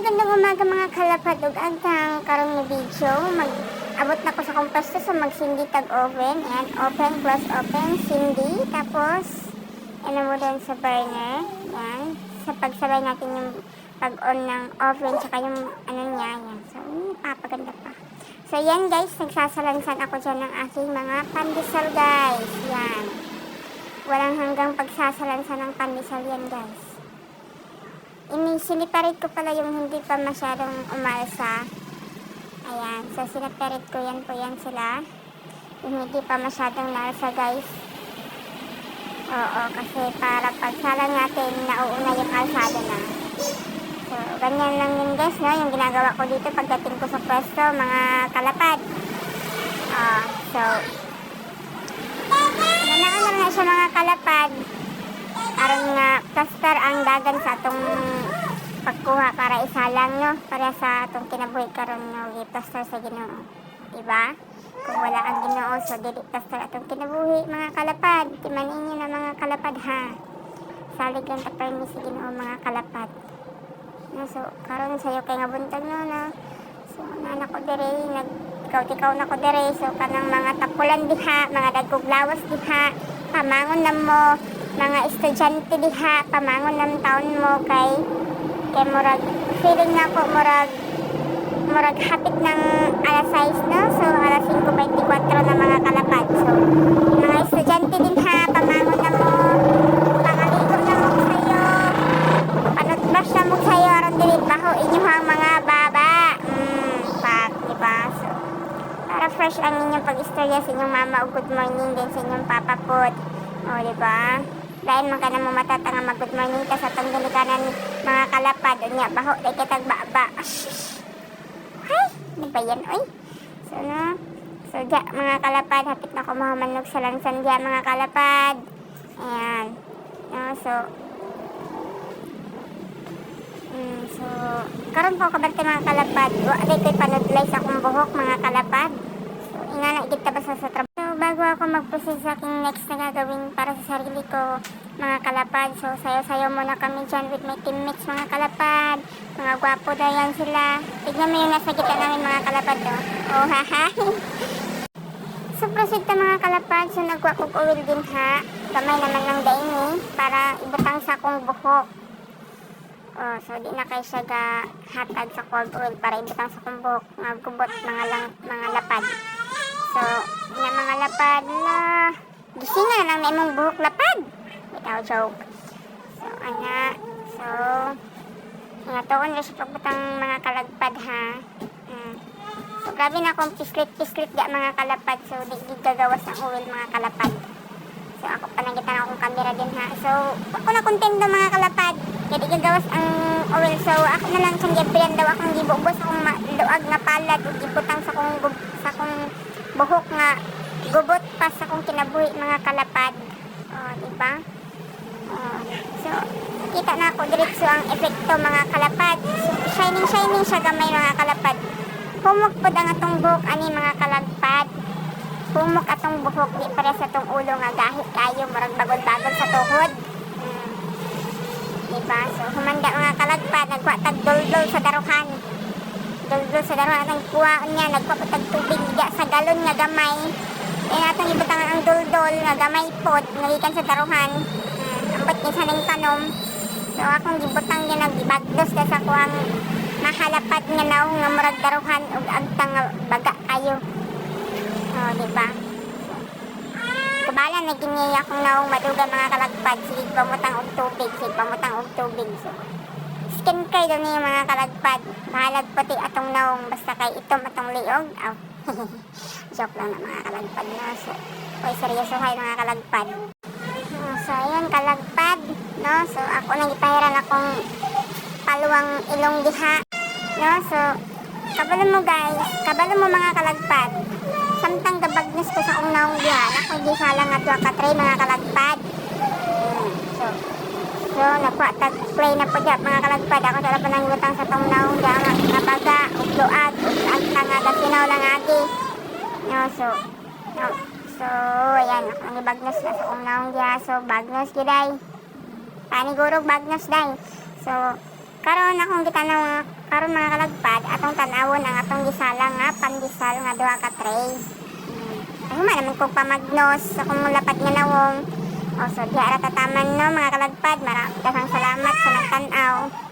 Magandang umaga mga kalapad ug agtang karong nga video mag-abot na ko sa kong pwesto sa magsindi tag oven and open plus open sindi tapos ano mo doon sa burner yan sa pagsabay natin yung pag-on ng oven tsaka yung ano niya yan so papaganda pa so yan guys nagsasalansan ako dyan ng aking mga pandesal guys yan walang hanggang pagsasalansan ng pandesal yan guys. Siniparate ko pala yung hindi pa masyadong umalsa. Ayan. So, sinaparate ko yan po yan sila. Yung hindi pa masyadong nalsa, guys. Oo, kasi para pagsalan natin, nauuna yung alsado na. So, ganyan lang yun, guys, no? Yung ginagawa ko dito pagdating ko sa pwesto, mga kalapad. So, nanaan na siya mga kalapad. Aron nga plaster ang dagan sa atong pagkuha para isalang no para sa atong kinabuhi karon no i-plaster sa Ginoo diba kung wala ang Ginoo so dili plaster atong kinabuhi mga kalapad timanin niyo na mga kalapad ha salig lang ta permi sa Ginoo mga kalapad no so karon sayo kay nga buntag no so nana ko dire nagtikaw na ko dire so kanang mga tapulan diha mga dagkog lawas diha pamangon na mo mga estudyante diha pamangon ng taon mo kay murag feeling na ko murag hapit ng alas 6 no so alas 5:24 na mga kalapad so mga estudyante din ha pamangon na mo pangaligo na mo sayo panutbas na mo sayo aron dili baho inyo ang mga baba pak diba so para fresh ang inyong pag-istorya sa inyong mama o good morning din sa inyong papa pod o diba dahil man ka na mo matatanga mag-good morning ka sa itong ginikanan mga kalapad. Unya, baho, day kitag ba. Ay, ano ba yan, oy? So, no? So, dya, mga kalapad, hapit na ko mahumanog sa lansan dya, mga kalapad. Ayan. No, so, karon po kabante mga kalapad. Day ko'y panudlay sa akong buhok, mga kalapad. So, ingana, igita ba sa trabaho? Bago ako mag-proceed sa aking next na gagawin para sa sarili ko, mga kalapad. So, sayo-sayo muna kami dyan with my teammates, mga kalapad. Mga gwapo na yan sila. Tignan mo yung nasa gitna namin, mga kalapad, no? Oh, haha. So, proceed ka, mga kalapad. So, nagwakog oil din, ha? Gamay naman ng daing, para ibutang sa akong buhok. Oh, so, di na kayo siya hatag sa cold oil para ibutang sa akong buhok. Mga gubot, mga lapad. So, na mga lapad na gisingan lang na imong buhok lapad. Bitaw joke. So, ana. So, nga toon na siya pagbutang mga kalagpad ha. So, grabe na akong pislit-pislit ga mga kalapad. So, di gagawas ng oil mga kalapad. So, ako panagitan akong camera din ha. So, ako na kontento mga kalapad. Kaya di gagawas ang oil. So, ako na lang siyang gibrian daw akong gibubos akong luag na palad o gibutang sa akong buhok nga gubot pa sa kong kinabuhi mga kalapad. Diba? So, kita na ako diretso ang epekto mga kalapad. So, shining siya gamay mga kalapad. Humok po ang atong buhok ani mga kalapad. Humok atong buhok di para sa atong ulo nga gahit kayo murag bagod-bagod sa tuhod. Diba? So, humanda mga kalapad nagwatag dol-dol sa daruhan. Dol-dol sa daruhan ang kuwaon niya nagpapatag tubig sa galon nga gamay. Kaya natong ibutang ang dol-dol nga gamay pot nagikan sa daruhan. Ambot niya sa ning tanom. So akong gibutang niya nagibagdos sa kuwang mahalapad nga naw nga murag daruhan ug agtang baga kayo. Diba? Kabala na gini akong naong maduga mga kalagpad. Sige pamutang og tubig. So, skin care daw niya mga kalagpad. Mahalag pati atong naong basta kay itom atong liog. Joke lang na mga kalagpad na. So, seryosohay mga kalagpad. So, ayun kalagpad. No? So, ako nang ipahiran akong paluwang ilong diha. No? So, kabalo mo guys. Kabalo mo mga kalagpad. Samtang gabagnis ko sa akong naong diha. Ako di salang nga tuwa katray mga kalagpad. So, nakuha-tag-play na po dyan mga kalagpad. Ako sa laban ng butang sa tong naong diha. Nabaga, ugluag, ugluag nga gasinaw lang agi. No, so, ayan, ang ibagnos na sa kong naong diha. So, bagnos giday. Panigurog bagnos day. So, karon akong kita ng Karon mga kalagpad, atong tanawon ang atong gisalang nga pandesal nga duha ka tray. Ay naman kog pamagnos sa kung lapad nga nawong. O so diha ra tataman no mga kalagpad. Maraming salamat sa nagtan-aw.